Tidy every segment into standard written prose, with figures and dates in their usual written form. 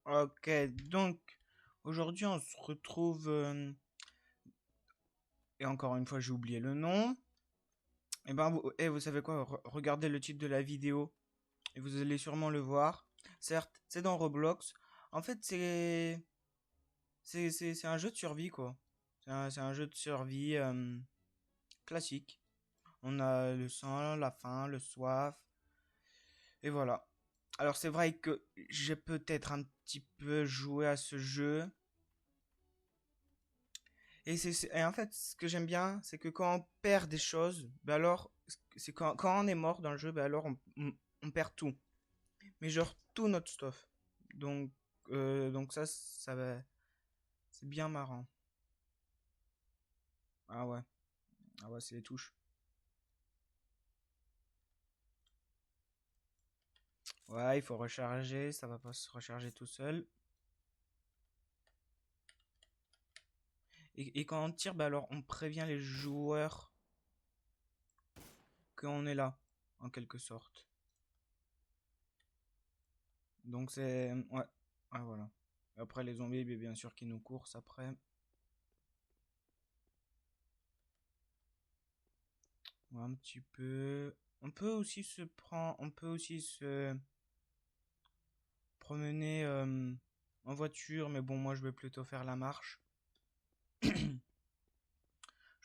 Ok, donc aujourd'hui on se retrouve et encore une fois j'ai oublié le nom. Vous savez quoi? Regardez le titre de la vidéo et vous allez sûrement le voir. Certes, c'est dans Roblox. En fait, c'est un jeu de survie quoi. C'est un jeu de survie classique. On a le sang, la faim, le soif et voilà. Alors c'est vrai que j'ai peut-être un petit peu joué à ce jeu. Et en fait, ce que j'aime bien, c'est que quand on perd des choses, ben alors, c'est quand on est mort dans le jeu, ben alors on perd tout. Mais genre tout notre stuff. Donc, donc c'est bien marrant. Ah ouais, ah ouais, c'est les touches. Ouais, il faut recharger, ça va pas se recharger tout seul. Et quand on tire, ben alors on prévient les joueurs qu'on est là, en quelque sorte. Donc ouais, ah voilà. Après les zombies, bien sûr, qui nous courent après. Ouais, un petit peu. On peut aussi se promener en voiture, mais bon, moi je vais plutôt faire la marche. Je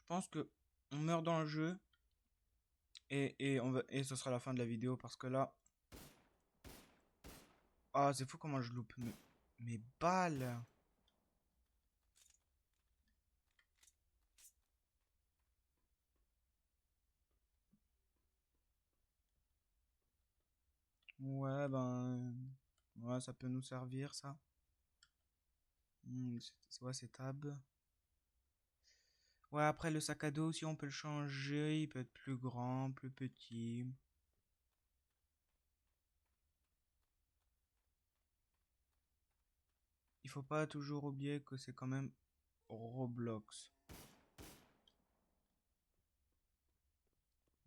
pense que on meurt dans le jeu et ce sera la fin de la vidéo parce que là, ah, c'est fou comment je loupe mes balles. Ouais, ouais, ça peut nous servir ça. Ouais, c'est tab. Ouais, après le sac à dos aussi, on peut le changer. Il peut être plus grand, plus petit. Il faut pas toujours oublier que c'est quand même Roblox.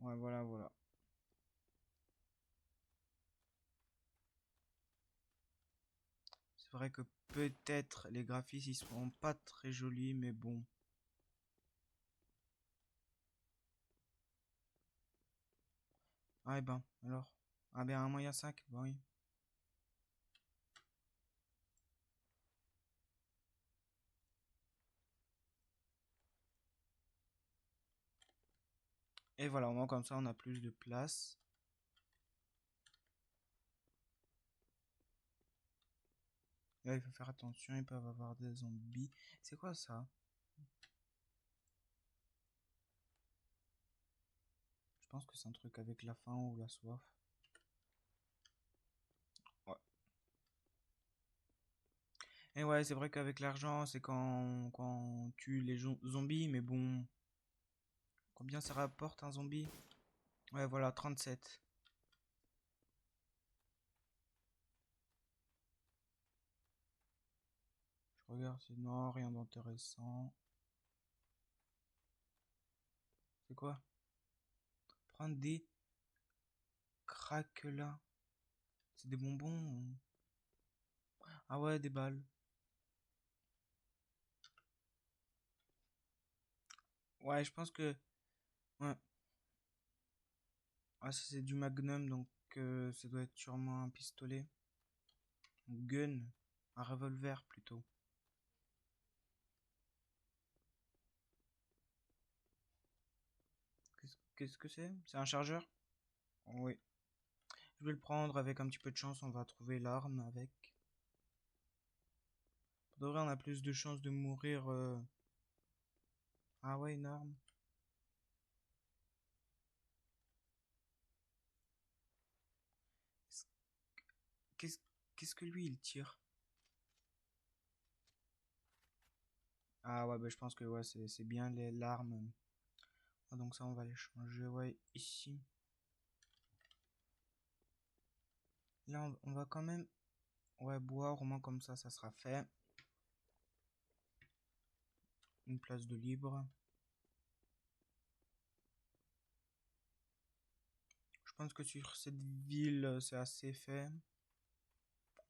Ouais, voilà, voilà. C'est vrai que peut-être les graphismes ils seront pas très jolis, mais bon. Ah, et ben, alors. Ah, ben, un moyen 5, bah oui. Et voilà, au moins comme ça, on a plus de place. Là, il faut faire attention, ils peuvent avoir des zombies. C'est quoi ça? Je pense que c'est un truc avec la faim ou la soif. Ouais. Et ouais, c'est vrai qu'avec l'argent, c'est quand on tue les zombies, mais bon. Combien ça rapporte un zombie? Ouais, voilà, 37. Je regarde si non, rien d'intéressant. C'est quoi? Prendre des craquelins. C'est des bonbons. Ah ouais, des balles. Ouais, je pense que... Ouais. Ah, ça c'est du Magnum, donc ça doit être sûrement un pistolet. Un gun. Un revolver plutôt. Qu'est-ce que c'est? C'est un chargeur? Oui. Je vais le prendre avec un petit peu de chance, on va trouver l'arme avec. Pour de vrai, on a plus de chances de mourir. Ah ouais, une arme. Est-ce- Qu'est-ce qu'est-ce que lui il tire? Ah ouais, bah je pense que ouais, c'est bien l'arme. Ah, donc ça, on va les changer, ouais, ici. Là, on va quand même, ouais, boire, au moins comme ça sera fait. Une place de libre. Je pense que sur cette ville, c'est assez fait.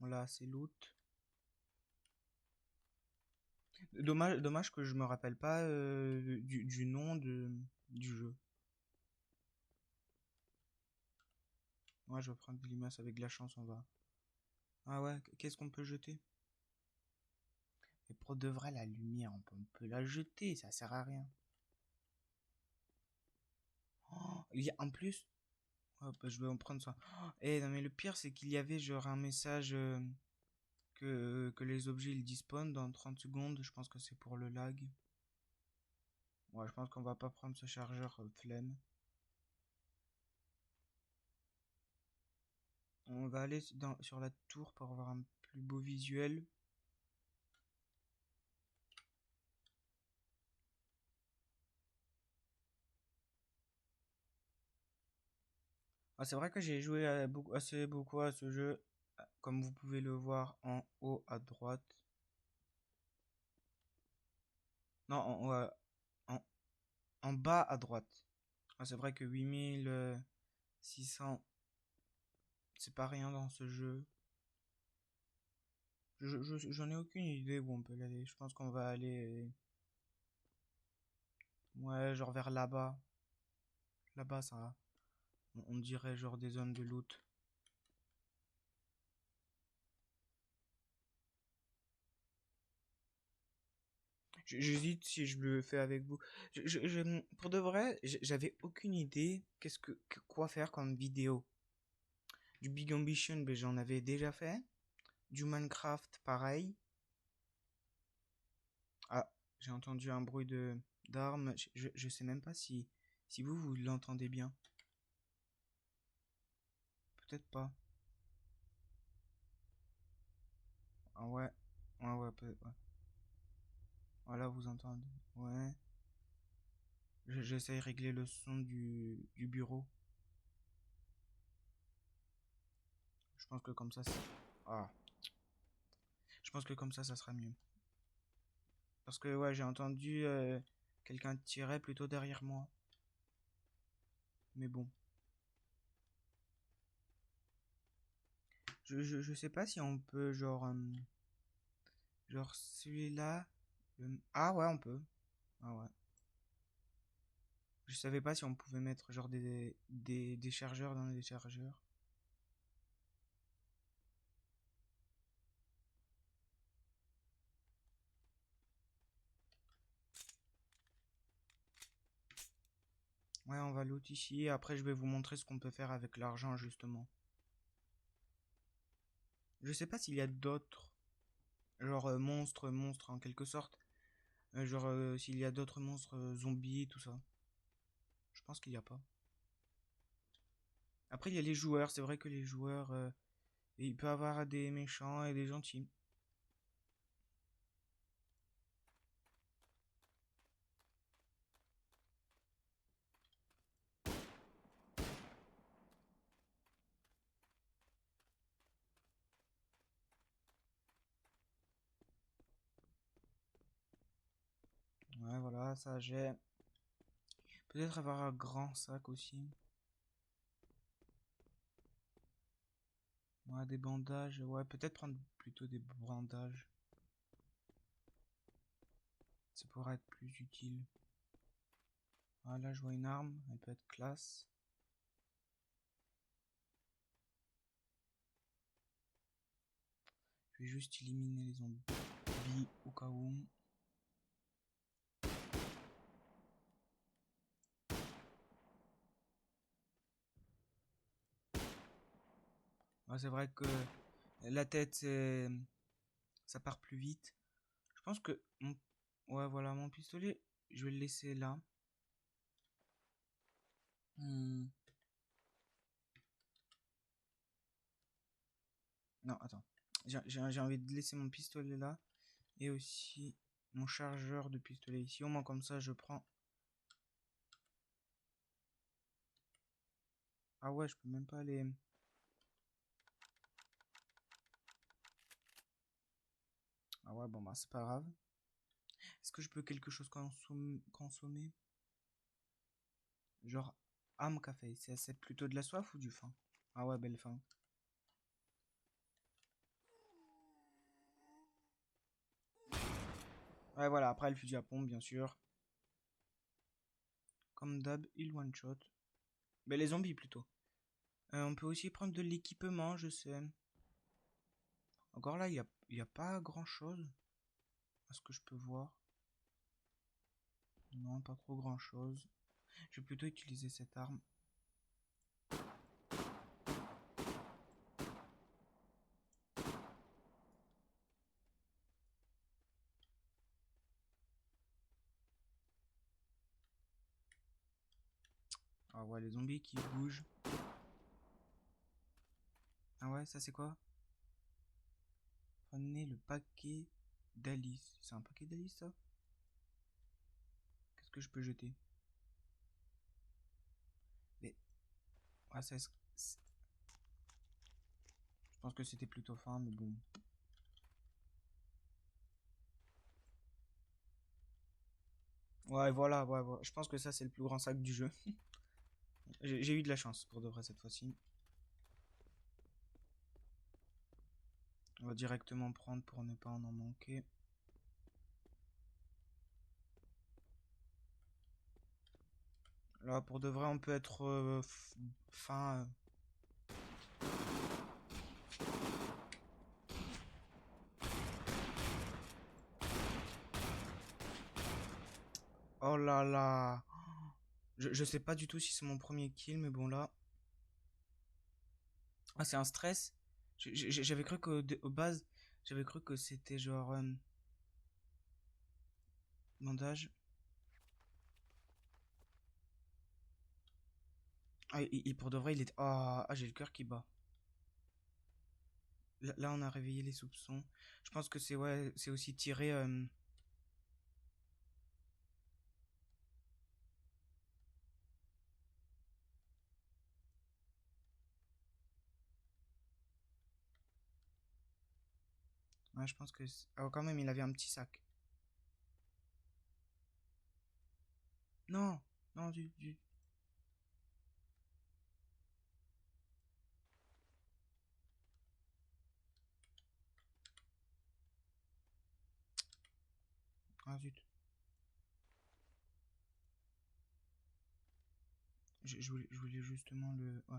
On l'a assez loot. Dommage que je me rappelle pas du nom du jeu. Moi, je vais prendre des limaces avec de la chance, on va. Ah ouais, qu'est-ce qu'on peut jeter? Mais pour de vrai, la lumière, on peut la jeter, ça sert à rien. Oh, en plus, oh, bah, je vais en prendre ça. Oh, non, mais le pire, c'est qu'il y avait genre un message que les objets ils dispawnent dans 30 secondes. Je pense que c'est pour le lag. Ouais, je pense qu'on va pas prendre ce chargeur flemme. On va aller sur la tour pour avoir un plus beau visuel. Ah, c'est vrai que j'ai joué assez beaucoup à ce jeu, comme vous pouvez le voir en haut à droite. Non, en, en bas à droite. Ah, c'est vrai que 8600, c'est pas rien dans ce jeu. J'en ai aucune idée où on peut aller. Je pense qu'on va aller, ouais, genre vers là-bas. Là-bas, ça, on dirait genre des zones de loot. J'hésite si je le fais avec vous. Pour de vrai, j'avais aucune idée quoi faire comme vidéo. Du Big Ambition, ben, j'en avais déjà fait. Du Minecraft, pareil. Ah, j'ai entendu un bruit de d'armes. Je sais même pas si vous l'entendez bien. Peut-être pas. Ah ouais. Ouais, ouais, peut-être. Ouais. Voilà, vous entendez. Ouais. J'essaye de régler le son du bureau. Je pense que comme ça, ah. Je pense que comme ça sera mieux. Parce que ouais, j'ai entendu quelqu'un tirer plutôt derrière moi. Mais bon. Je sais pas si on peut, genre celui-là. Ah ouais, on peut. Ah ouais. Je savais pas si on pouvait mettre genre des chargeurs dans les chargeurs. Ouais, on va loot ici. Après, je vais vous montrer ce qu'on peut faire avec l'argent, justement. Je sais pas s'il y a d'autres, genre monstres en quelque sorte. Genre s'il y a d'autres monstres zombies, tout ça. Je pense qu'il y a pas. Après, il y a les joueurs. C'est vrai que les joueurs, il peut y avoir des méchants et des gentils. Ouais, voilà, ça j'ai. Peut-être avoir un grand sac aussi. Ouais, des bandages. Ouais, peut-être prendre plutôt des bandages. Ça pourrait être plus utile. Ah, là, je vois une arme. Elle peut être classe. Je vais juste éliminer les zombies au cas où. Ouais, c'est vrai que la tête, ça part plus vite. Je pense que ouais, voilà, mon pistolet, je vais le laisser là. Hmm. Non, attends. J'ai envie de laisser mon pistolet là. Et aussi mon chargeur de pistolet ici. Au moins comme ça, je prends. Ah ouais, je peux même pas aller. Ah ouais, bon bah c'est pas grave. Est-ce que je peux quelque chose consommer? Genre âme café. C'est plutôt de la soif ou du faim? Ah ouais, belle faim. Ouais, voilà, après le fusil à pompe, bien sûr. Comme d'hab, il one-shot. Mais les zombies, plutôt. On peut aussi prendre de l'équipement, je sais. Encore là, y a pas grand-chose. À ce que je peux voir. Non, pas trop grand-chose. Je vais plutôt utiliser cette arme. Ah ouais, les zombies qui bougent. Ah ouais, ça c'est quoi? Prenez le paquet d'Alice. C'est un paquet d'Alice, ça? Qu'est-ce que je peux jeter? Mais... Ouais, je pense que c'était plutôt fin, mais bon. Ouais, voilà, ouais, ouais. Je pense que ça, c'est le plus grand sac du jeu. J'ai eu de la chance, pour de vrai, cette fois-ci. On va directement prendre pour ne pas en manquer. Là, pour de vrai, on peut être fin. Oh là là. Je sais pas du tout si c'est mon premier kill, mais bon là. Ah, c'est un stress. J'avais cru qu'au base, j'avais cru que c'était genre bandage. Ah, pour de vrai, il est. Ah, j'ai le cœur qui bat. Là, on a réveillé les soupçons. Je pense que c'est ouais, c'est aussi tiré. Ouais, je pense que. Ah, quand même, il avait un petit sac. Non, non, du. Ah zut. Je voulais justement le. Ouais.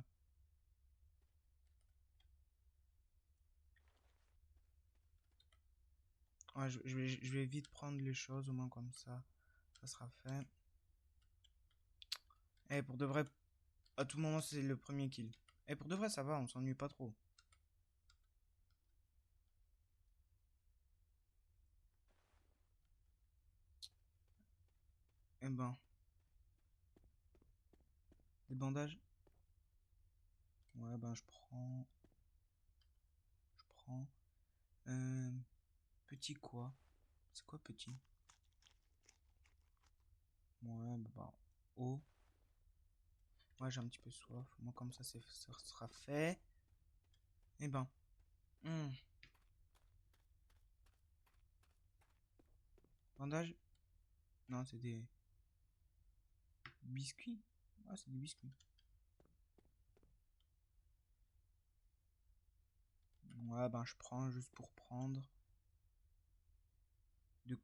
Ouais, je vais vite prendre les choses, au moins comme ça sera fait. Et pour de vrai, à tout moment, c'est le premier kill. Et pour de vrai, ça va, on s'ennuie pas trop. Eh ben, des bandages. Ouais, ben, je prends. Euh, petit quoi? C'est quoi petit? Ouais, bah, eau. Ouais, j'ai un petit peu soif. Moi, comme ça sera fait. Eh ben, hmm, bandage? Non, c'est des biscuits. Ah, c'est des biscuits. Ouais, ben, je prends juste pour prendre. De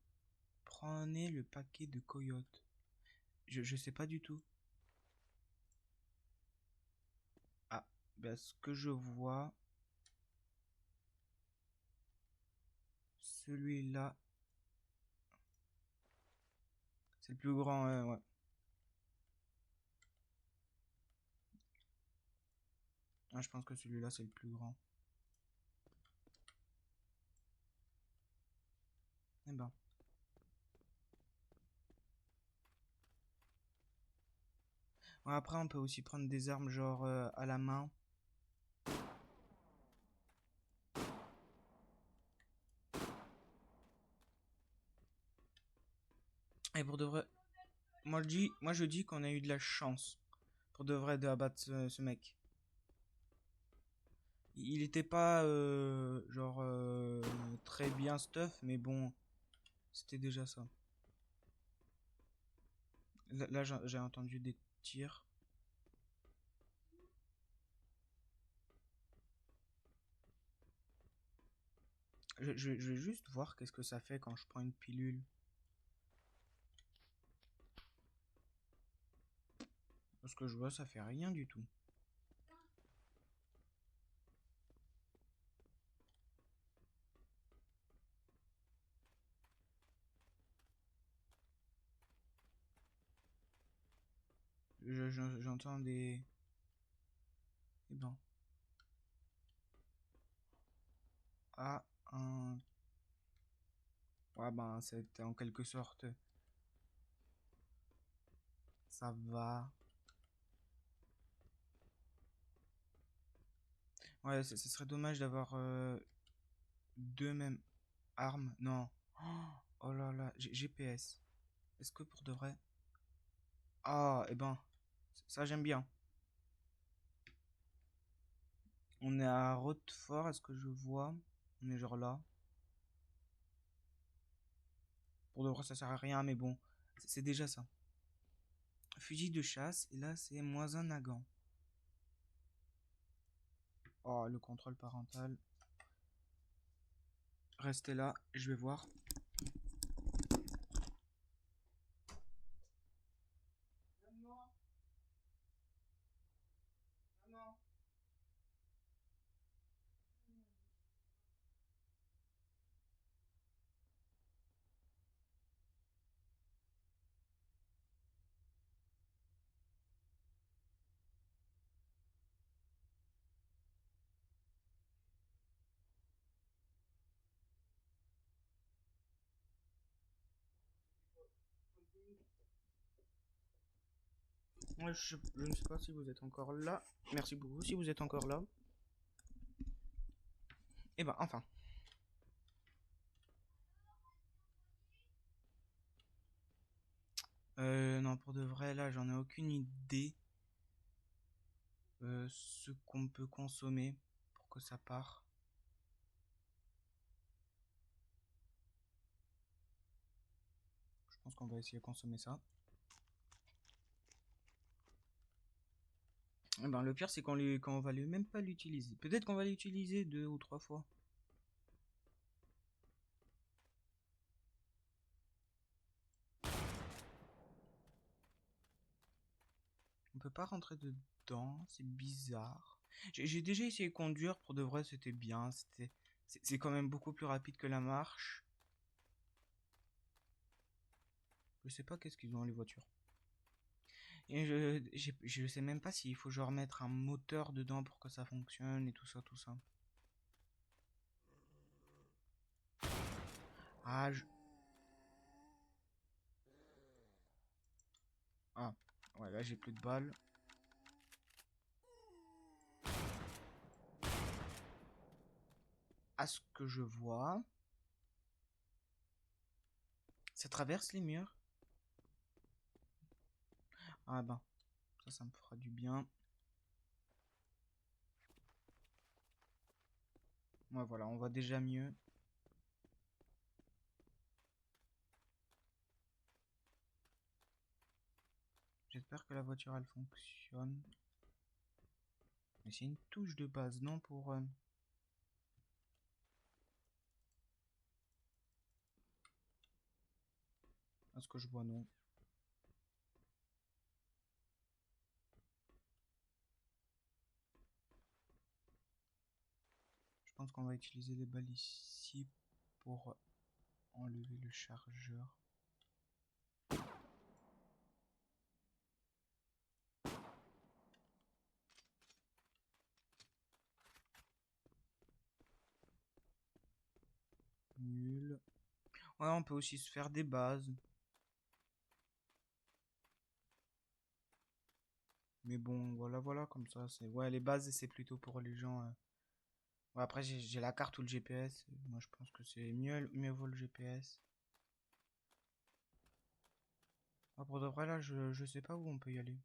Prenez le paquet de coyotes. Je sais pas du tout. Ah, ben, ce que je vois, celui-là, c'est le plus grand, ouais. Ah, je pense que celui-là, c'est le plus grand. Eh ben. Ouais, après, on peut aussi prendre des armes genre à la main. Et pour de vrai, moi je dis qu'on a eu de la chance. Pour de vrai, d'abattre ce mec. Il était pas genre très bien stuff, mais bon, c'était déjà ça. Là, j'ai entendu des tirs. Je vais juste voir qu'est-ce que ça fait quand je prends une pilule. Parce que je vois, ça fait rien du tout. J'entends des... Eh ben... Ah, un... Ouais, ben, c'était en quelque sorte... Ça va. Ouais, ce serait dommage d'avoir deux mêmes armes. Non. Oh là là, GPS. Est-ce que pour de vrai... Ah, eh ben, ça j'aime bien. On est à Rochefort, est-ce que je vois? On est genre là. Pour de vrai, ça sert à rien, mais bon, c'est déjà ça. Fusil de chasse, et là c'est moins un Nagant. Oh, le contrôle parental. Restez là, je vais voir. Maman, maman. Ouais, je ne sais pas si vous êtes encore là. Merci beaucoup si vous êtes encore là. Et ben enfin. Non, pour de vrai, là, j'en ai aucune idée. Ce qu'on peut consommer pour que ça part. Je pense qu'on va essayer de consommer ça. Et ben, le pire, c'est qu'on va même pas l'utiliser. Peut-être qu'on va l'utiliser 2 ou 3 fois. On peut pas rentrer dedans, c'est bizarre. J'ai déjà essayé de conduire, pour de vrai, c'était bien. C'est quand même beaucoup plus rapide que la marche. Je sais pas qu'est-ce qu'ils ont les voitures. Et je sais même pas s'il faut genre mettre un moteur dedans pour que ça fonctionne et tout ça, tout ça. Ah, ah, ouais, là j'ai plus de balles. À ce que je vois, ça traverse les murs. Ah ben, ça me fera du bien. Ouais, voilà, on voit déjà mieux. J'espère que la voiture elle fonctionne. Mais c'est une touche de base, non pour... à ce que je vois, non. Je pense qu'on va utiliser les balles ici pour enlever le chargeur. Nul. Ouais, on peut aussi se faire des bases. Mais bon, voilà, voilà, comme ça, c'est... Ouais, les bases, c'est plutôt pour les gens... Ouais, après, j'ai la carte ou le GPS. Moi, je pense que c'est mieux vaut le GPS. Ah, pour de vrai, là, je sais pas où on peut y aller.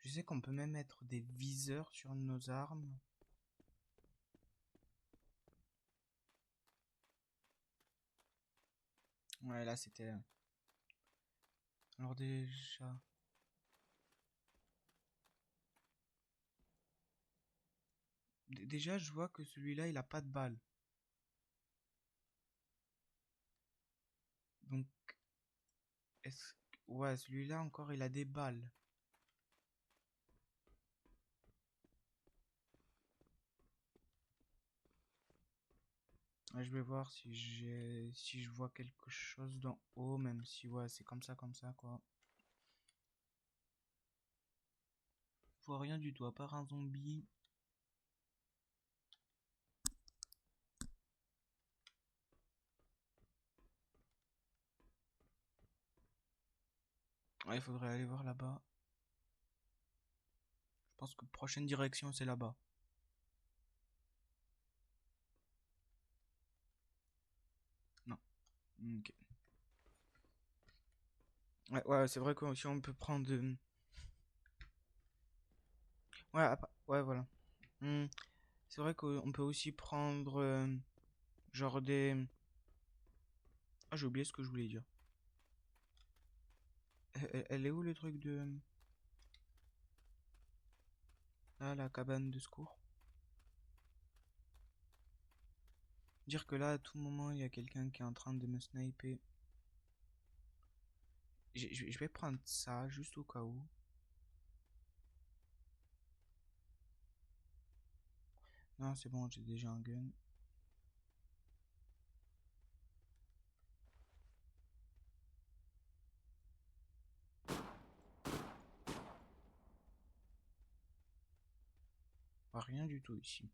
Je sais qu'on peut même mettre des viseurs sur nos armes. Ouais, là, c'était... Alors déjà... Déjà, je vois que celui-là, il a pas de balle. Donc, est-ce Ouais, celui-là encore, il a des balles. Ouais, je vais voir si je vois quelque chose d'en haut, même si ouais, c'est comme ça, quoi. Je vois rien du tout, à part un zombie. Ouais, il faudrait aller voir là-bas. Je pense que prochaine direction, c'est là-bas. Non. Ok. Ouais, ouais, c'est vrai que si on peut prendre... Ouais, ouais, voilà. Hmm, c'est vrai qu'on peut aussi prendre genre des... Ah, j'ai oublié ce que je voulais dire. Elle est où le truc de... Là, la cabane de secours? Dire que là, à tout moment, il y a quelqu'un qui est en train de me sniper. Je vais prendre ça, juste au cas où. Non, c'est bon, j'ai déjà un gun. Ah, rien du tout ici.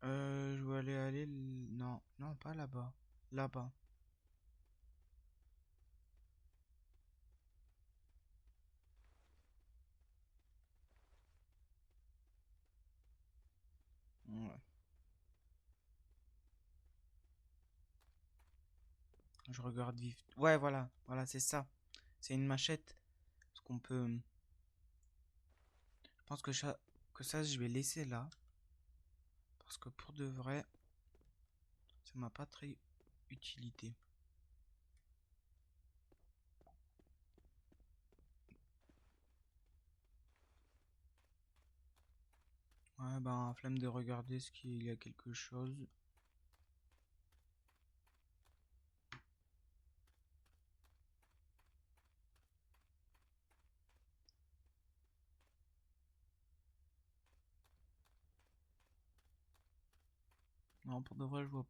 Je vais aller... Non, non, pas là-bas. Là-bas. Ouais. Je regarde vite. Ouais, voilà. Voilà, c'est ça. C'est une machette. Ce qu'on peut... Je pense que ça, je vais laisser là. Parce que pour de vrai, ça m'a pas très utilité. Ouais, ben, flemme de regarder ce qu'il y a quelque chose. Non, pour de vrai, je vois.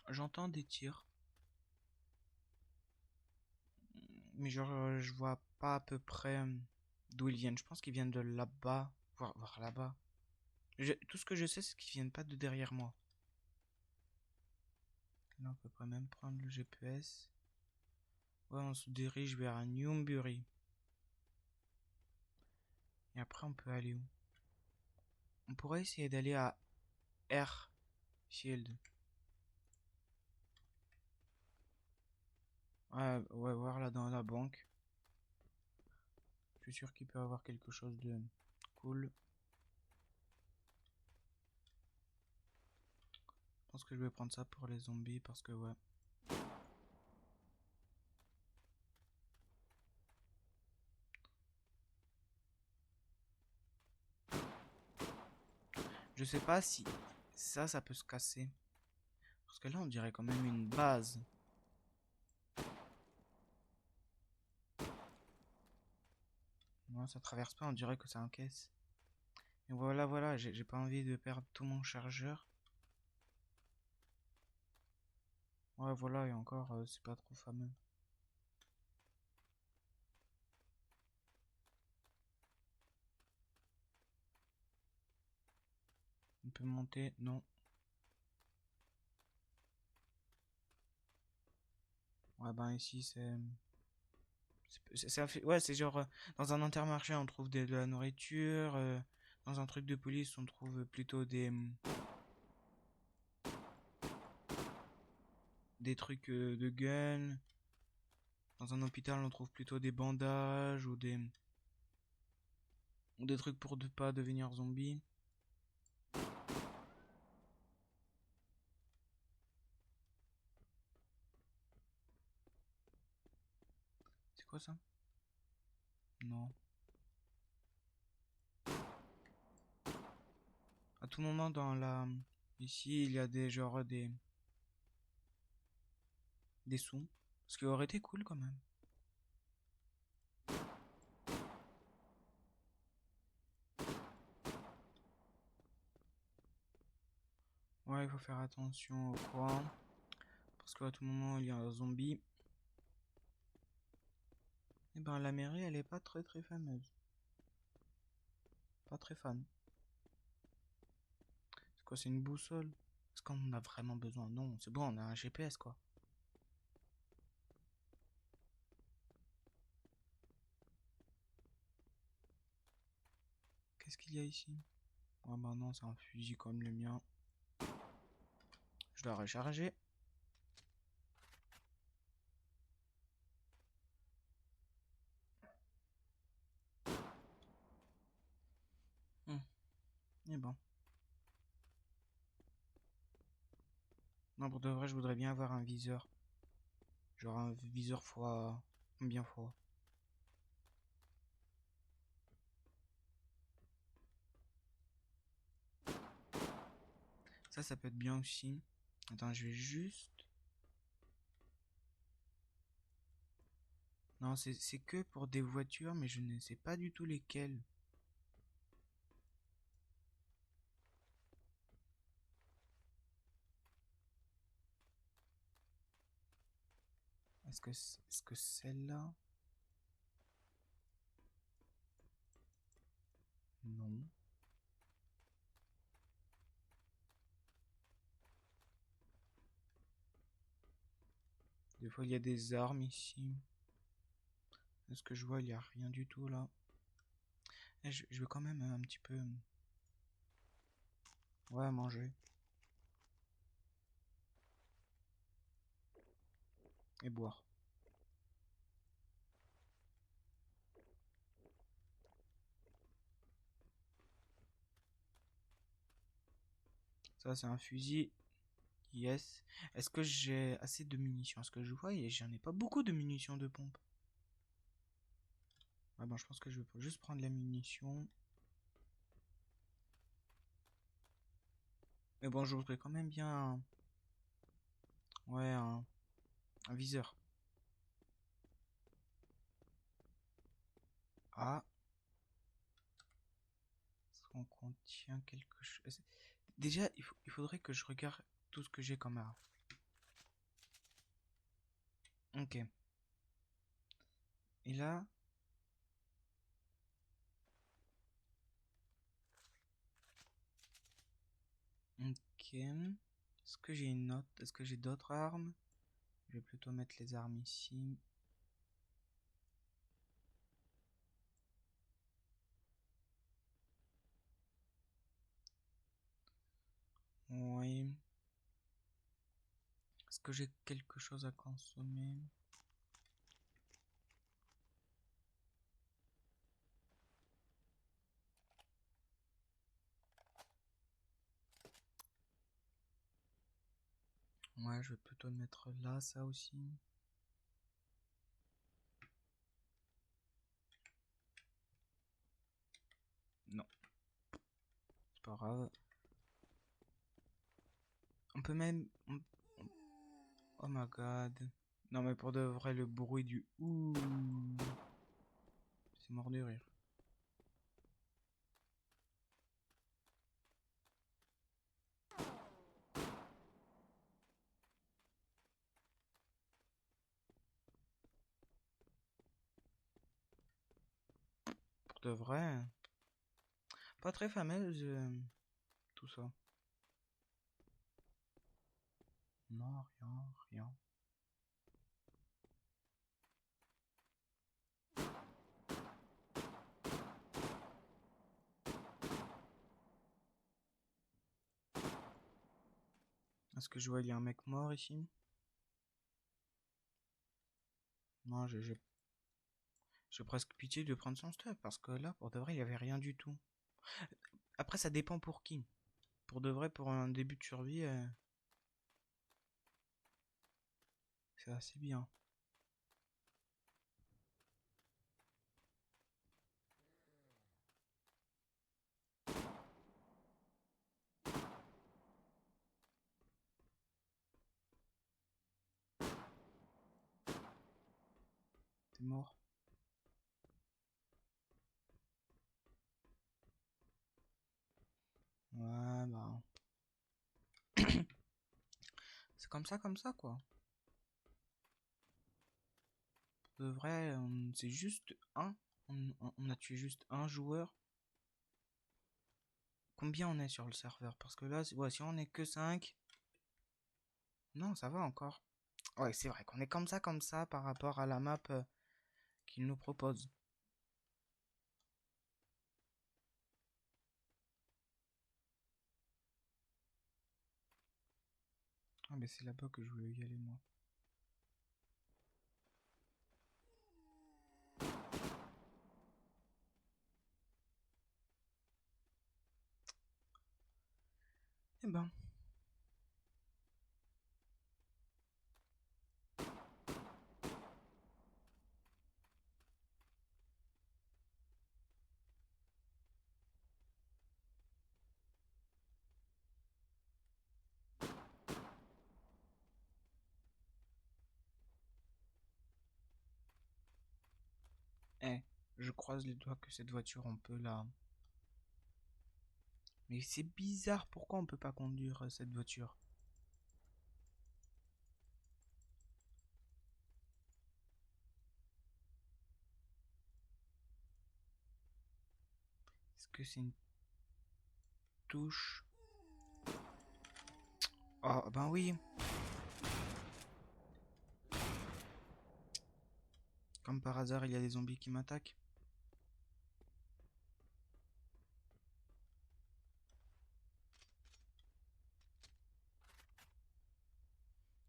J'entends des tirs. Mais genre, je vois pas à peu près d'où ils viennent. Je pense qu'ils viennent de là-bas. Voir là-bas. Tout ce que je sais, c'est qu'ils viennent pas de derrière moi. Là, on peut pas même prendre le GPS. Ouais, on se dirige vers un Newbury. Et après, on peut aller où? On pourrait essayer d'aller à Air Shield. Ouais, ouais, voir là dans la banque. Je suis sûr qu'il peut y avoir quelque chose de cool. Je pense que je vais prendre ça pour les zombies parce que ouais. Je sais pas si ça peut se casser. Parce que là, on dirait quand même une base. Non, ça traverse pas, on dirait que ça encaisse. Et voilà, voilà, j'ai pas envie de perdre tout mon chargeur. Ouais, voilà, et encore, c'est pas trop fameux. On peut monter, non. Ouais, ben ici, ouais, c'est genre, dans un Intermarché, on trouve de la nourriture. Dans un truc de police, on trouve plutôt des trucs de gun. Dans un hôpital, on trouve plutôt des bandages ou des trucs pour ne pas devenir zombie. C'est quoi ça? Non. tout moment dans la... Ici, il y a des genres des sons. Ce qui aurait été cool quand même. Ouais, il faut faire attention au coin. Parce qu'à tout moment, il y a un zombie. Et ben, la mairie, elle est pas très fameuse. Pas très fan. C'est quoi, c'est une boussole? Est-ce qu'on en a vraiment besoin? Non, c'est bon, on a un GPS, quoi. Qu'est-ce qu'il y a ici? Ah bah non, c'est un fusil comme le mien. Je dois recharger. Et bon. Non, pour de vrai, je voudrais bien avoir un viseur. Genre un viseur fois... Combien fois? Ça peut être bien aussi. Attends, je vais juste... Non, c'est que pour des voitures, mais je ne sais pas du tout lesquelles. Est-ce que celle-là? Non. Des fois, il y a des armes ici. Est-ce que je vois, il n'y a rien du tout là. Je veux quand même un petit peu... Ouais, manger. Et boire. Ça, c'est un fusil. Yes. Est-ce que j'ai assez de munitions? Est-ce que je vois? J'en ai pas beaucoup de munitions de pompe. Ouais, bon, je pense que je vais juste prendre la munition. Mais bon, je voudrais quand même bien ouais, un viseur. Ah, est-ce qu'on contient quelque chose? Déjà, il faudrait que je regarde tout ce que j'ai comme arme. Ok. Et là, ok. Est-ce que j'ai une autre? Est-ce que j'ai d'autres armes? Je vais plutôt mettre les armes ici. Oui. Est-ce que j'ai quelque chose à consommer? Ouais, je vais plutôt mettre là, ça aussi. Non, c'est pas grave. On peut même... Oh my god. Non mais pour de vrai, le bruit du ouh, c'est mort de rire. Pour de vrai, pas très fameuse tout ça. Non, rien, rien. Est-ce que je vois il y a un mec mort ici? Non, j'ai presque pitié de prendre son stuff parce que là, pour de vrai, il y avait rien du tout. Après, ça dépend pour qui. Pour de vrai, pour un début de survie, c'est assez bien. T'es mort. Ouais, bah. C'est comme ça, quoi. De vrai, c'est juste un. On a tué juste un joueur. Combien on est sur le serveur? Parce que là, ouais, si on est que 5. Non, ça va encore. Ouais, c'est vrai qu'on est comme ça par rapport à la map qu'il nous propose. Ah, mais c'est là-bas que je voulais y aller, moi. Eh ben. Eh, je croise les doigts que cette voiture, on peut la. Mais c'est bizarre, pourquoi on peut pas conduire cette voiture? Est-ce que c'est une touche? Oh, ben oui. Comme par hasard, il y a des zombies qui m'attaquent.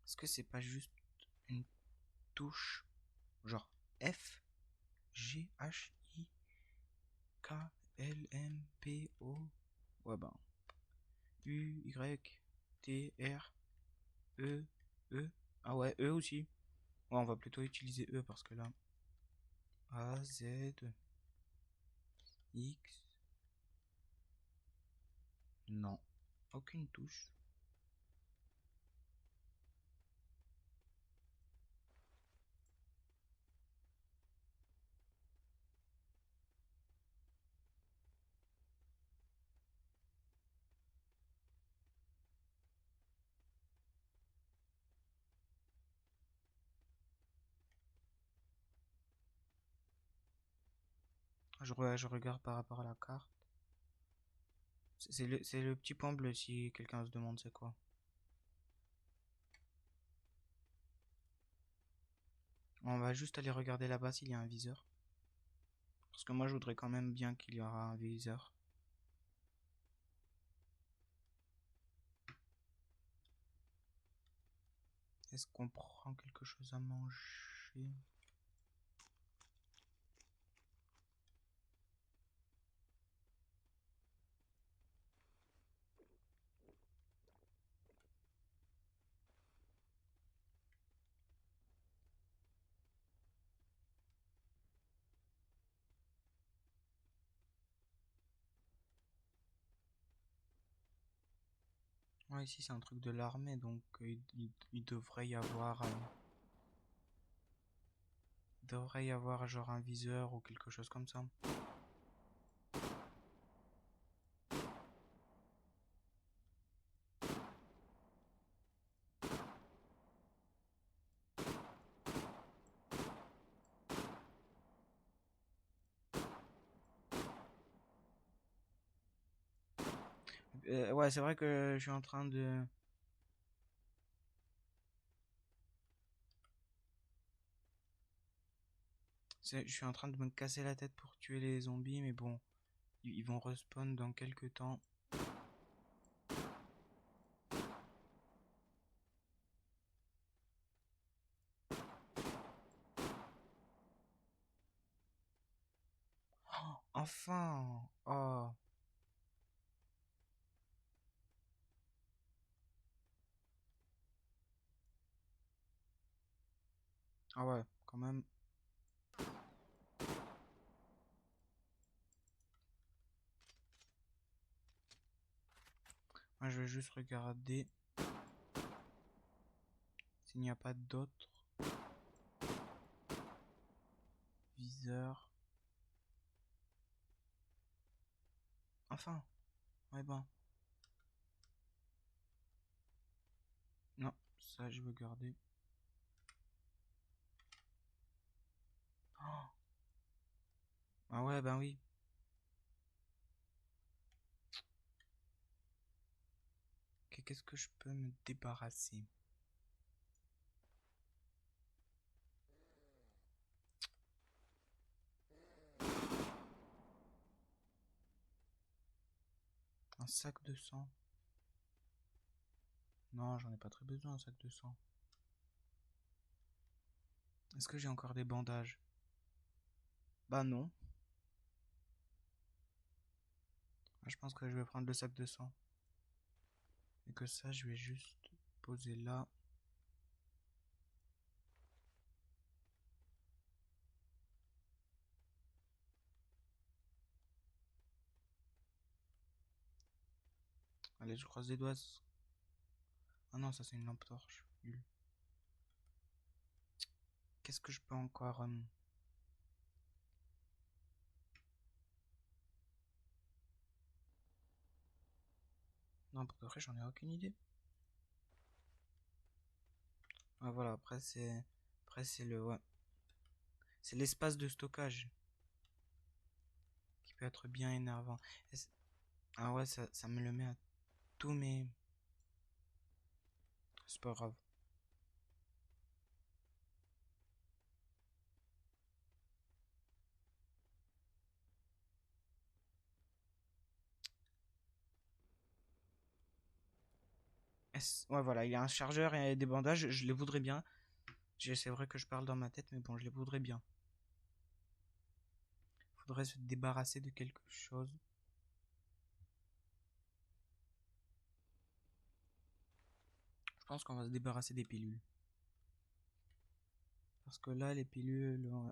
Est-ce que c'est pas juste une touche? Genre F, G, H, I, K, L, M, P, O. Ouais, ben. U, Y, T, R, E, E. Ah ouais, E aussi. Ouais, on va plutôt utiliser E parce que là. A, Z, X. Non. Aucune touche. Je regarde par rapport à la carte. C'est le petit point bleu si quelqu'un se demande c'est quoi. On va juste aller regarder là-bas s'il y a un viseur. Parce que moi je voudrais quand même bien qu'il y aura un viseur. Est-ce qu'on prend quelque chose à manger? Ouais, ici c'est un truc de l'armée donc il devrait y avoir genre un viseur ou quelque chose comme ça. Ouais, c'est vrai que je suis en train de. Je suis en train de me casser la tête pour tuer les zombies, mais bon, ils vont respawn dans quelques temps. Oh, enfin! Oh! Ah ouais, quand même. Moi, je vais juste regarder s'il n'y a pas d'autres. viseur. Enfin, ouais bon. Non, ça je veux garder. Oh. Ah ouais, ben oui. Ok, qu'est-ce que je peux me débarrasser? Un sac de sang. Non, j'en ai pas très besoin, un sac de sang. Est-ce que j'ai encore des bandages? Bah non. Je pense que je vais prendre le sac de sang. Et que ça, je vais juste poser là. Allez, je croise les doigts. Ah non, ça c'est une lampe torche. Nul. Qu'est-ce que je peux encore Non, pour de vrai, j'en ai aucune idée. Ah voilà, après c'est le ouais. C'est l'espace de stockage qui peut être bien énervant. Ah ouais, ça me le met à tous mes. C'est pas grave. Ouais, voilà, il y a un chargeur et des bandages, je les voudrais bien. C'est vrai que je parle dans ma tête, mais bon, je les voudrais bien. Faudrait se débarrasser de quelque chose. Je pense qu'on va se débarrasser des pilules. Parce que là, les pilules, ouais,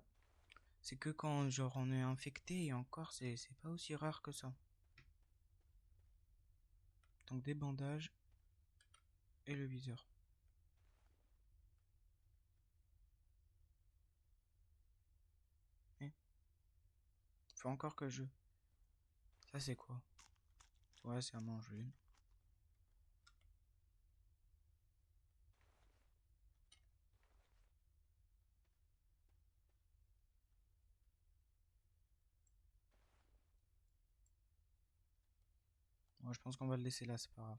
c'est que quand genre on est infecté et encore, c'est pas aussi rare que ça. Donc des bandages et le viseur. Eh, faut encore que je. Ça c'est quoi? Ouais, c'est à manger. Ouais, je pense qu'on va le laisser là, c'est pas grave.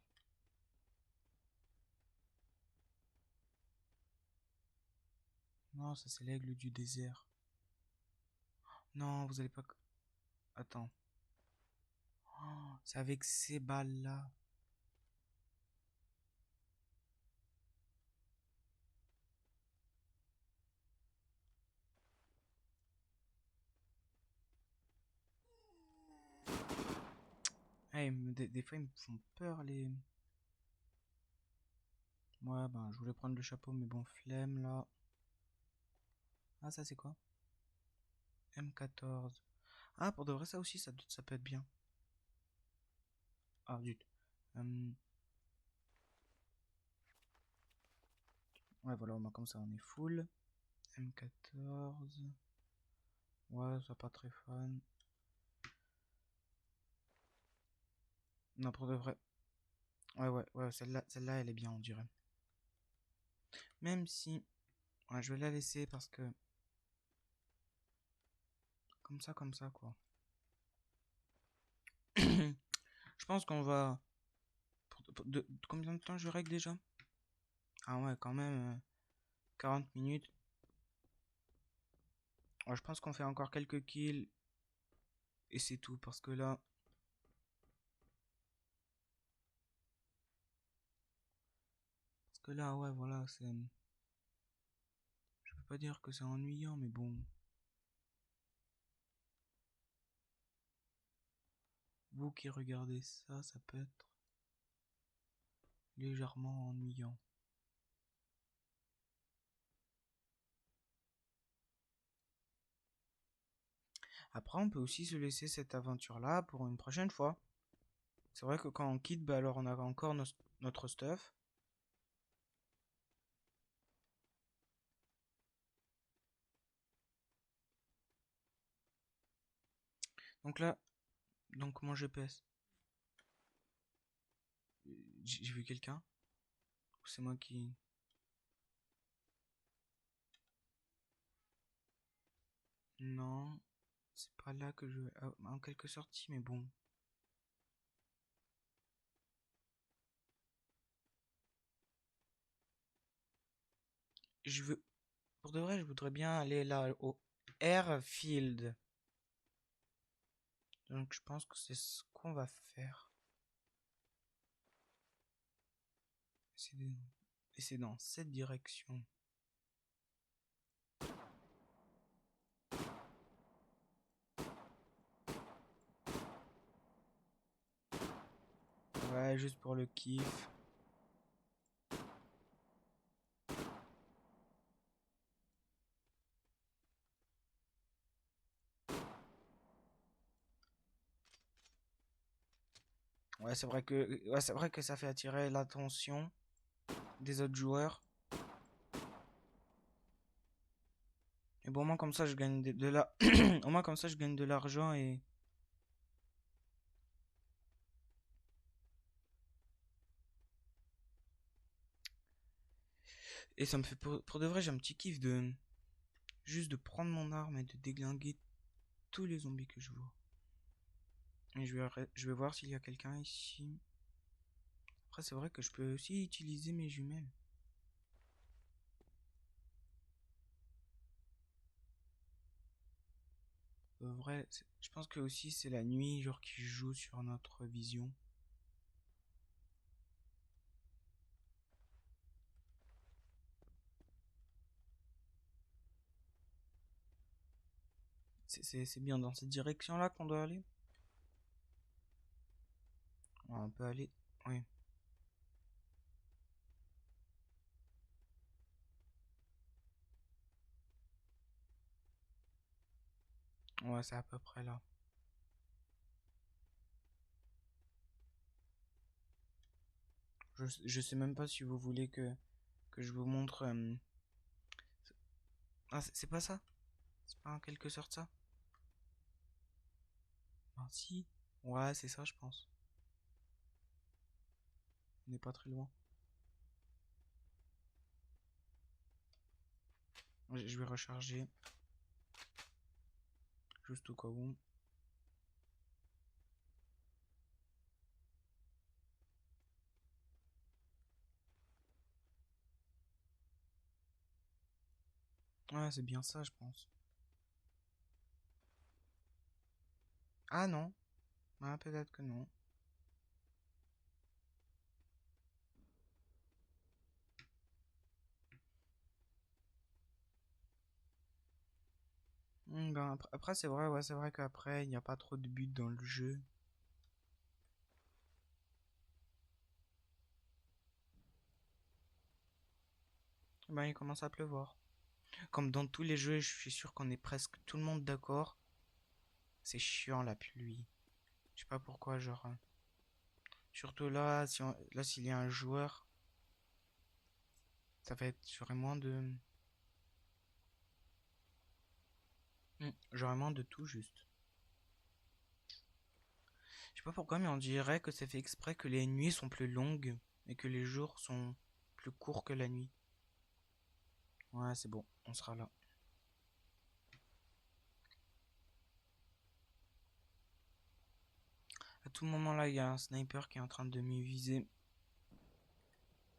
Non, ça c'est l'aigle du désert. Non, vous allez pas. Attends. Oh, c'est avec ces balles là. Hey, des fois ils me font peur les. Ouais, ben je voulais prendre le chapeau, mais bon, flemme là. Ah, ça c'est quoi? M14. Ah, pour de vrai, ça aussi, ça peut être bien. Ah, zut. Hum, ouais, voilà, comme ça, on est full. M14. Ouais, ça pas très fan. Non, pour de vrai. Ouais, ouais, ouais, celle-là, elle est bien, on dirait. Même si. Ouais, je vais la laisser parce que. Comme ça, quoi. Je pense qu'on va. Combien de temps je règle déjà? Ah ouais, quand même. 40 minutes. Ouais, je pense qu'on fait encore quelques kills. Et c'est tout, parce que là. Parce que là, ouais, voilà, c'est. Je peux pas dire que c'est ennuyant, mais bon. Vous qui regardez ça, ça peut être légèrement ennuyant. Après, on peut aussi se laisser cette aventure-là pour une prochaine fois. C'est vrai que quand on quitte, bah alors on a encore notre stuff. Donc là, donc mon GPS. J'ai vu quelqu'un? Ou c'est moi qui... Non, c'est pas là que je... Ah, en quelque sorte, si, mais bon. Je veux... Pour de vrai, je voudrais bien aller là, au Airfield. Donc je pense que c'est ce qu'on va faire. Et c'est dans cette direction. Ouais, juste pour le kiff. Ouais, c'est vrai que ça fait attirer l'attention des autres joueurs. Et bon, au moins comme ça, je gagne de la... au moins comme ça, je gagne de l'argent et ça me fait pour de vrai, j'ai un petit kiff de juste de prendre mon arme et de déglinguer tous les zombies que je vois. Et je vais voir s'il y a quelqu'un ici. Après, c'est vrai que je peux aussi utiliser mes jumelles. Vrai, je pense que aussi c'est la nuit, genre qui joue sur notre vision. C'est bien dans cette direction-là qu'on doit aller. On peut aller. Oui. Ouais, c'est à peu près là. Je sais même pas si vous voulez que je vous montre. Ah, c'est pas ça? C'est pas en quelque sorte ça? Ah, si. Ouais, c'est ça, je pense. On n'est pas très loin. Je vais recharger. Juste au cas où. Ouais, c'est bien ça, je pense. Ah non. Ah, peut-être que non. Ben, après, c'est vrai, ouais, c'est vrai qu'après, il n'y a pas trop de but dans le jeu. Ben, il commence à pleuvoir. Comme dans tous les jeux, je suis sûr qu'on est presque tout le monde d'accord. C'est chiant la pluie. Je sais pas pourquoi, genre. Surtout là, là, s'il y a un joueur, ça va être. J'aurais moins de tout juste. Je sais pas pourquoi, mais on dirait que c'est fait exprès que les nuits sont plus longues et que les jours sont plus courts que la nuit. Ouais, c'est bon, on sera là. À tout moment là, il y a un sniper qui est en train de me viser.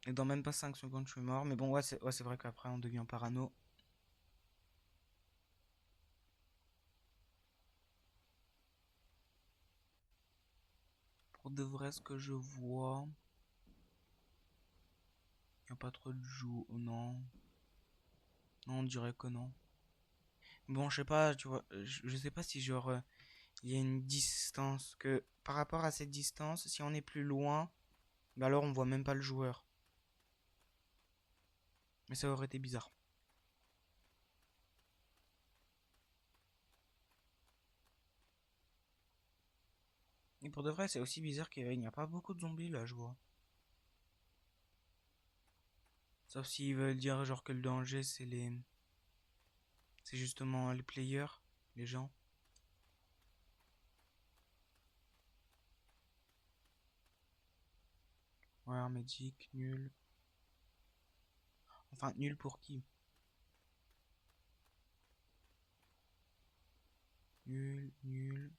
Et dans même pas 5 secondes, je suis mort. Mais bon, ouais, c'est vrai qu'après, on devient parano. Pour de vrai, ce que je vois, il n'y a pas trop de joues. Non. Non, on dirait que non. Bon, je sais pas, tu vois, je sais pas si genre, il y a une distance. Que par rapport à cette distance, si on est plus loin, bah alors on voit même pas le joueur. Mais ça aurait été bizarre. Et pour de vrai, c'est aussi bizarre qu'il n'y a pas beaucoup de zombies là, je vois. Sauf s'ils veulent dire genre que le danger c'est les... C'est justement les players, les gens. Ouais, un médic, nul. Enfin, nul pour qui? Nul, nul.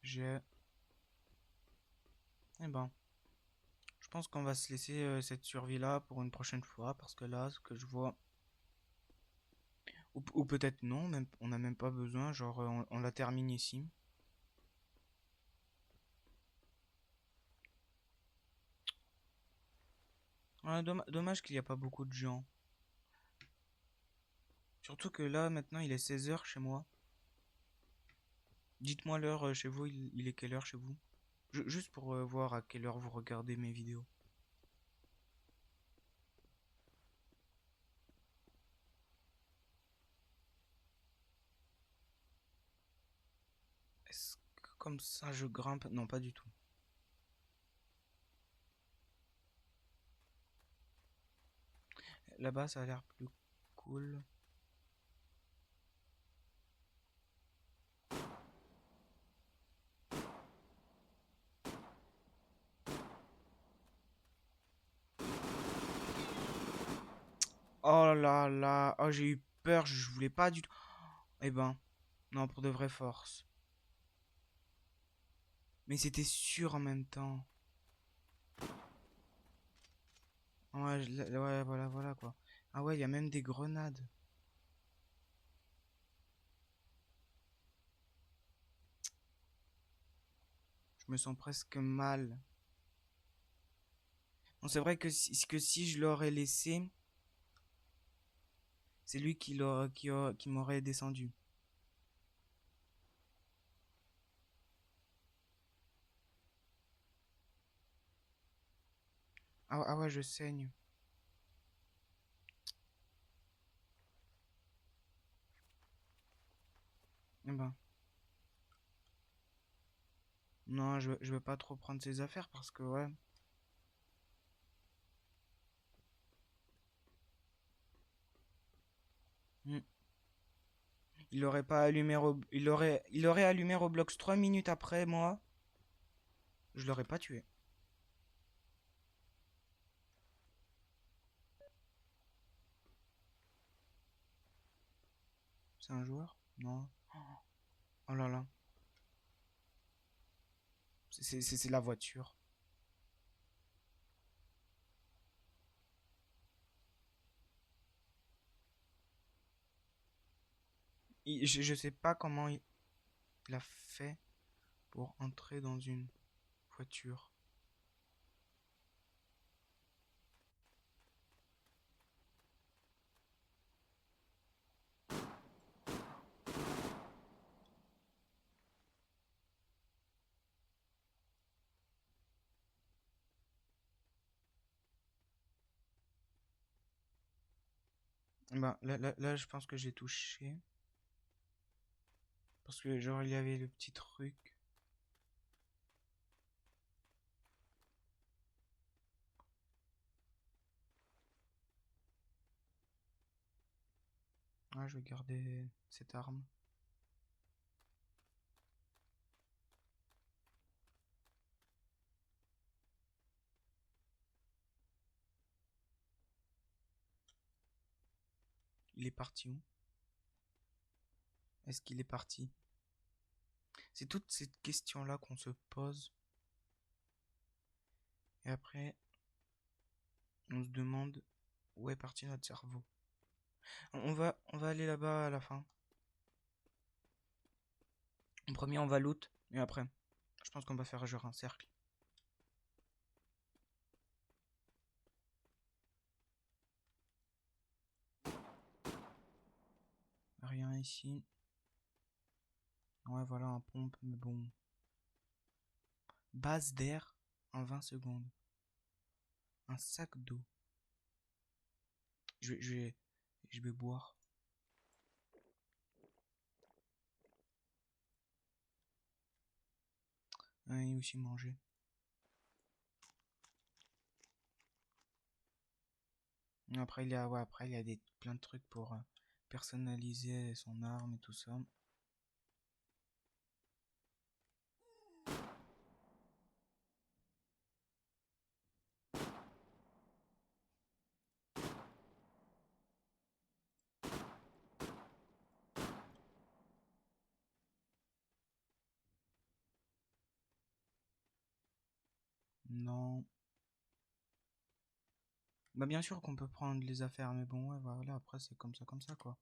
J'ai... Eh ben, je pense qu'on va se laisser cette survie-là pour une prochaine fois, parce que là, ce que je vois... Ou peut-être non, même, on n'a même pas besoin, genre on la termine ici. Ouais, dommage qu'il n'y a pas beaucoup de gens. Surtout que là, maintenant, il est 16 h chez moi. Dites-moi l'heure chez vous, il est quelle heure chez vous? Juste pour voir à quelle heure vous regardez mes vidéos. Est-ce que comme ça je grimpe? Non, pas du tout. Là-bas, ça a l'air plus cool. Oh là là, oh j'ai eu peur, je voulais pas du tout. Eh ben, non, pour de vraies forces. Mais c'était sûr en même temps. Ouais, ouais, voilà, voilà quoi. Ah ouais, il y a même des grenades. Je me sens presque mal. Bon, c'est vrai que si je l'aurais laissé, c'est lui qui m'aurait descendu. Ah ouais, je saigne. Eh ben, non, je veux pas trop prendre ses affaires parce que ouais. Hmm. Il aurait pas allumé il aurait allumé Roblox 3 minutes après moi, je l'aurais pas tué. C'est un joueur? Non. Oh là là. C'est la voiture. Je sais pas comment il a fait pour entrer dans une voiture. Bah, là, je pense que j'ai touché. Parce que, genre, il y avait le petit truc. Ah, je vais garder cette arme. Il est parti où? Est-ce qu'il est parti? C'est toutes ces questions-là qu'on se pose. Et après, on se demande où est parti notre cerveau. On va aller là-bas à la fin. En premier, on va loot. Et après, je pense qu'on va faire genre un cercle. Rien ici. Ouais, voilà un pompe, mais bon. Base d'air en 20 secondes. Un sac d'eau. Je vais, je vais, je vais boire. Et aussi manger. Après, ouais, après, il y a plein de trucs pour personnaliser son arme et tout ça. Non. Bah bien sûr qu'on peut prendre les affaires, mais bon, ouais, voilà, après c'est comme ça, quoi.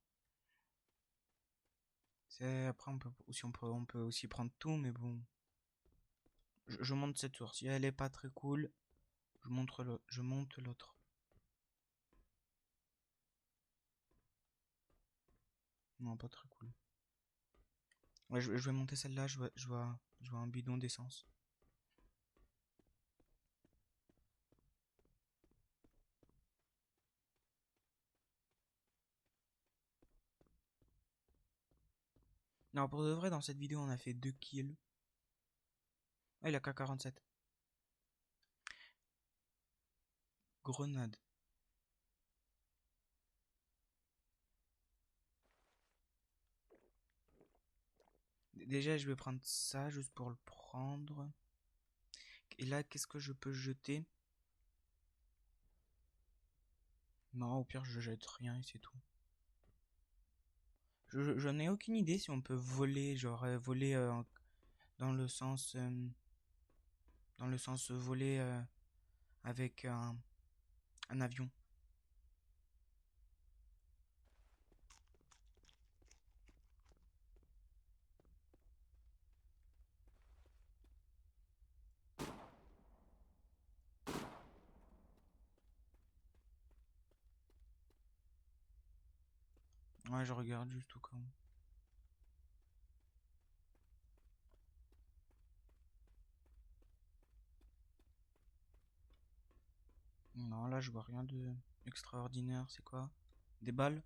C'est après on peut aussi prendre tout, mais bon. Je monte cette tour. Si elle est pas très cool, je monte l'autre. Non, pas très cool. Ouais, je vais monter celle-là. Je vois un bidon d'essence. Non, pour de vrai, dans cette vidéo, on a fait 2 kills. Ah, il a K47. Grenade. Déjà, je vais prendre ça juste pour le prendre. Et là, qu'est-ce que je peux jeter? Non, au pire, je jette rien et c'est tout. Je n'ai aucune idée si on peut voler, genre voler dans le sens, voler avec un avion. Ouais, je regarde juste au cas où. Non, là, je vois rien de extraordinaire. C'est quoi? Des balles?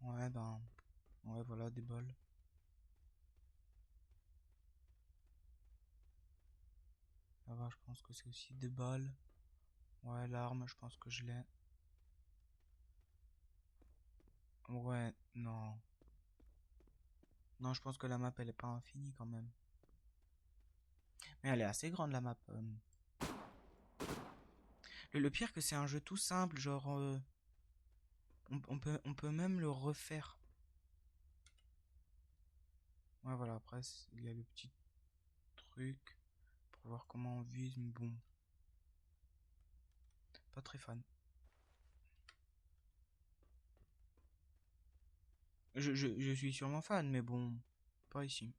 Ouais, ben, ouais, voilà, des balles. Ça va, je pense que c'est aussi des balles. Ouais, l'arme, je pense que je l'ai. Ouais, non. Non, je pense que la map, elle est pas infinie quand même. Mais elle est assez grande, la map. Le pire que c'est un jeu tout simple, genre, on peut même le refaire. Ouais, voilà, après, il y a le petit truc pour voir comment on vise, mais bon, pas très fan. Je suis sûrement fan, mais bon, pas ici.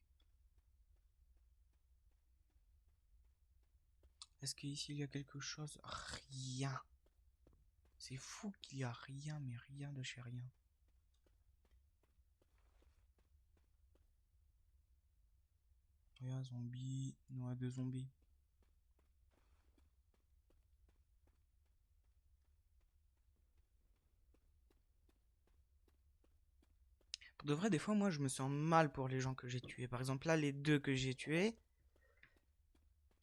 Est-ce qu'ici il y a quelque chose? Rien. C'est fou qu'il y a rien, mais rien de chez rien. Regarde, zombie. Non, deux zombies. Pour de vrai, des fois, moi, je me sens mal pour les gens que j'ai tués. Par exemple, là, les deux que j'ai tués,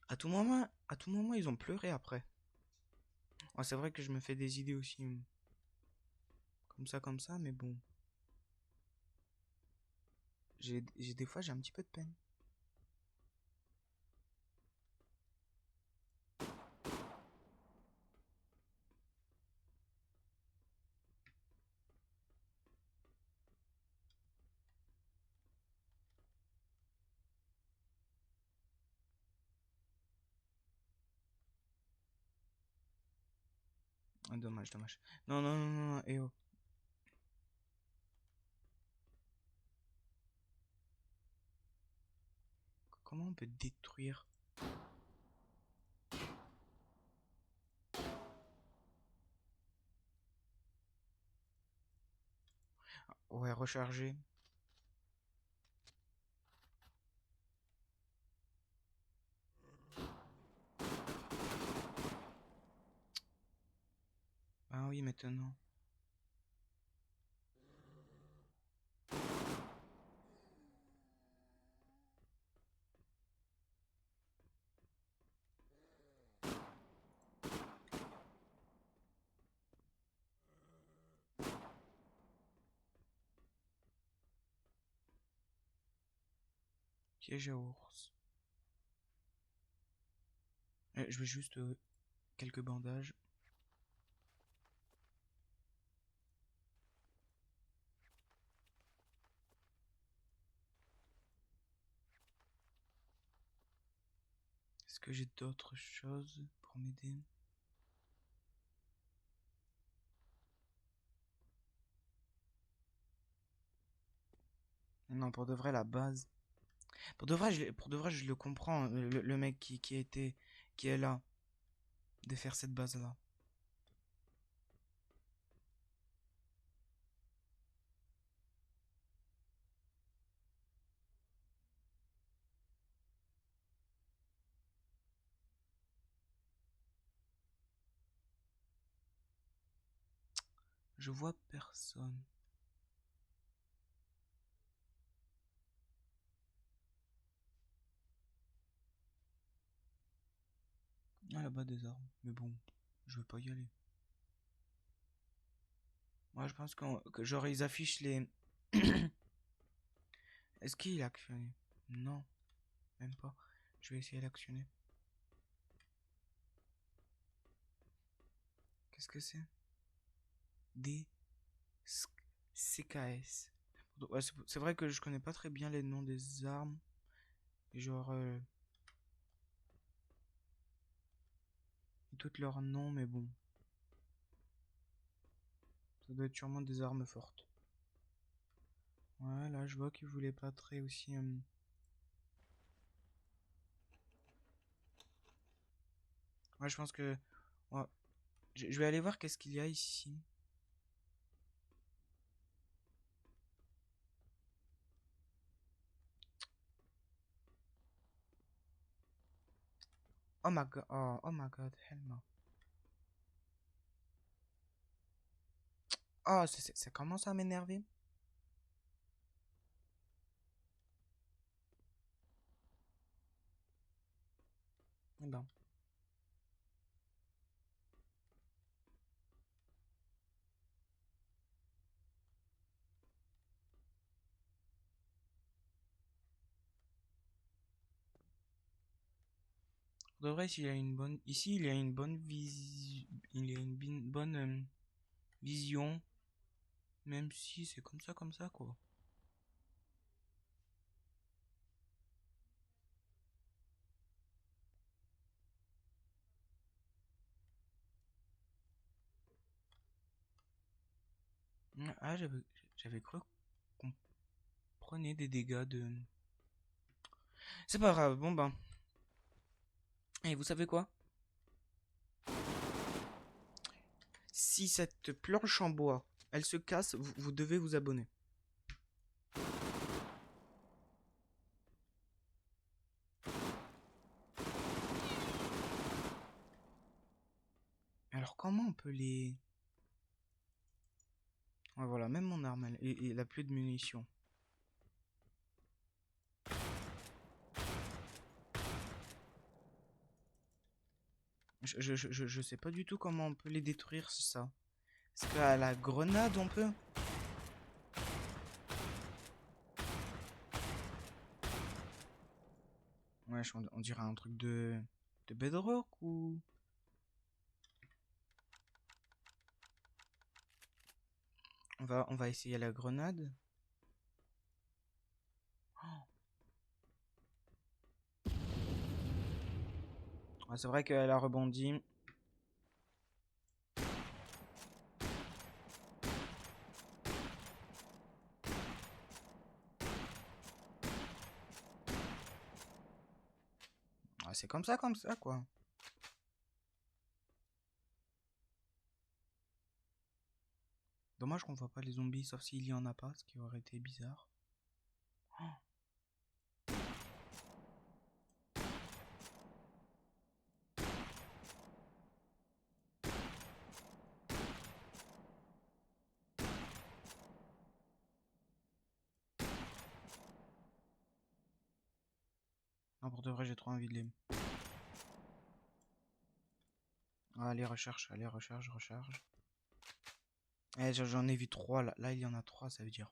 à tout moment, ils ont pleuré après. Ouais, c'est vrai que je me fais des idées aussi, comme ça, mais bon. Des fois, j'ai un petit peu de peine. Ah, dommage, dommage. Non, non, non, non, non, eh oh. Comment on peut détruire? Ouais, recharger. Ah oui, maintenant. Piège à ours. Je vais juste quelques bandages. Est-ce que j'ai d'autres choses pour m'aider? Non, pour de vrai, la base. Pour de vrai, je le comprends, le mec qui a été, qui est là, de faire cette base-là. Je vois personne. Ah, là-bas des arbres. Mais bon, je veux pas y aller. Moi, je pense que genre ils affichent les. Est-ce qu'il est actionné? Non, même pas. Je vais essayer d'actionner. Qu'est-ce que c'est? D CKS. Ouais, c'est vrai que je connais pas très bien les noms des armes. Genre toutes leurs noms, mais bon, ça doit être sûrement des armes fortes. Ouais, là je vois qu'ils voulaient pas très aussi. Ouais, je pense que ouais, je vais aller voir qu'est-ce qu'il y a ici. Oh my god, oh my god, Helma. Oh, ça commence à m'énerver. Eh ben, pour de vrai, s'il y a une bonne, ici il y a une bonne il y a une bonne vision, même si c'est comme ça quoi. Ah, j'avais cru qu'on prenait des dégâts de. C'est pas grave, bon ben. Et vous savez quoi? Si cette planche en bois, elle se casse, vous devez vous abonner. Alors comment on peut les. Ouais, voilà, même mon arme, elle a plus de munitions. Je sais pas du tout comment on peut les détruire, c'est ça. Est-ce qu'à la grenade on peut? Ouais, on dirait un truc de Bedrock ou. On va essayer la grenade. Ouais, c'est vrai qu'elle a rebondi. Ouais, c'est comme ça, quoi. Dommage qu'on voit pas les zombies, sauf s'il y en a pas, ce qui aurait été bizarre. Non, pour de vrai, j'ai trop envie de les. Ah, allez, recherche, recharge. Eh, j'en ai vu trois, là. Là, il y en a trois, ça veut dire.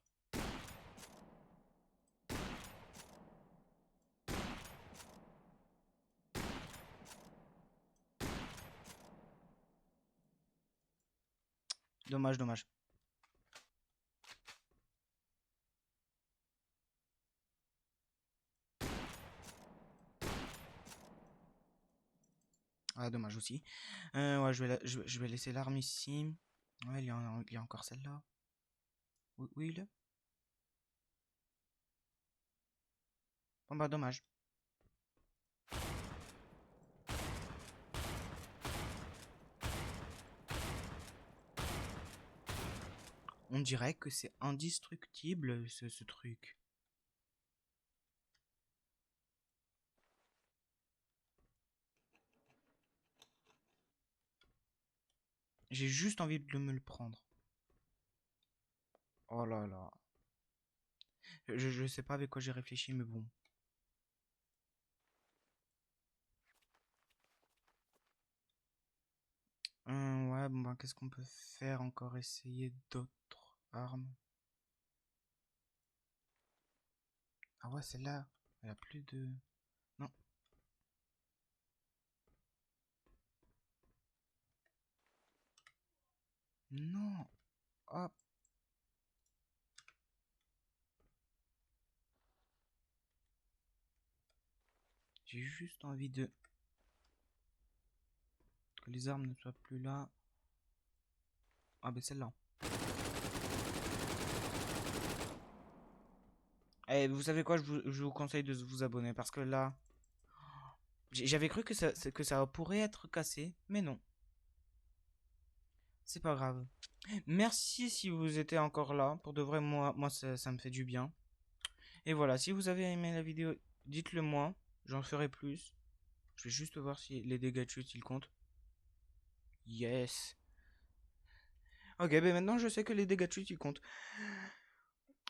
Dommage, dommage. dommage aussi. Ouais, je vais laisser l'arme ici. Ouais, il y a encore celle-là. Oui, il est. Bon, bah, dommage. On dirait que c'est indestructible, ce truc. J'ai juste envie de me le prendre. Oh là là. Je sais pas avec quoi j'ai réfléchi, mais bon. Ouais, bon ben, qu'est-ce qu'on peut faire encore? Essayer d'autres armes. Ah ouais, celle-là, elle a plus de... Non. Non. Hop. J'ai juste envie de... que les armes ne soient plus là. Ah ben celle-là. Eh, vous savez quoi, je vous conseille de vous abonner parce que là... J'avais cru que ça pourrait être cassé, mais non. C'est pas grave. Merci si vous étiez encore là. Pour de vrai, moi ça me fait du bien. Et voilà, si vous avez aimé la vidéo, dites-le moi. J'en ferai plus. Je vais juste voir si les dégâts de chute ils comptent. Yes. Ok, ben maintenant je sais que les dégâts de chute ils comptent.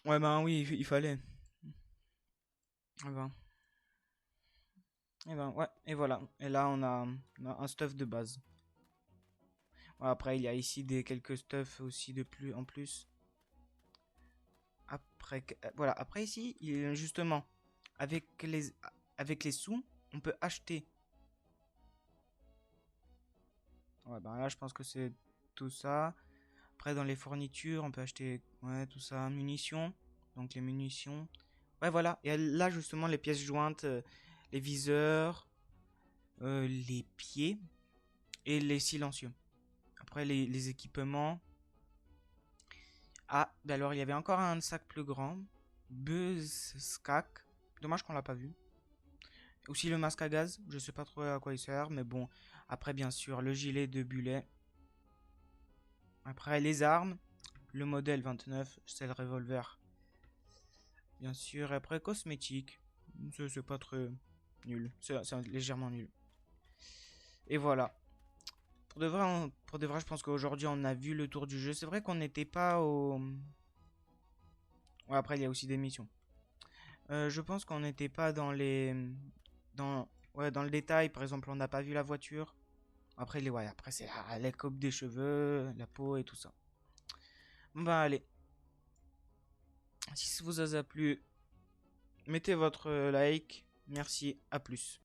Ouais, ben oui, il fallait. Eh ben, ouais, et voilà. Et là on a un stuff de base. Ouais, après, il y a ici quelques stuff aussi de plus en plus. Après, voilà. Après ici, justement, avec les, avec les sous, on peut acheter. Ouais, ben là, je pense que c'est tout ça. Après, dans les fournitures, on peut acheter, ouais, tout ça, munitions. Donc les munitions. Ouais, voilà. Et là, justement, les pièces jointes, les viseurs, les pieds et les silencieux. Après, les équipements. Ah, bah alors il y avait encore un sac plus grand. Buzz Skak. Dommage qu'on l'a pas vu. Aussi le masque à gaz. Je sais pas trop à quoi il sert, mais bon. Après, bien sûr, le gilet de Bullet. Après, les armes. Le modèle 29, c'est le revolver. Bien sûr, après, cosmétique. C'est pas très nul. C'est légèrement nul. Et voilà. Pour de vrai, je pense qu'aujourd'hui, on a vu le tour du jeu. C'est vrai qu'on n'était pas au... Ouais, après, il y a aussi des missions. Je pense qu'on n'était pas dans les... Ouais, dans le détail. Par exemple, on n'a pas vu la voiture. Après, ouais, après c'est la coupe des cheveux, la peau et tout ça. Bon, bah, allez. Si ça vous a plu, mettez votre like. Merci, à plus.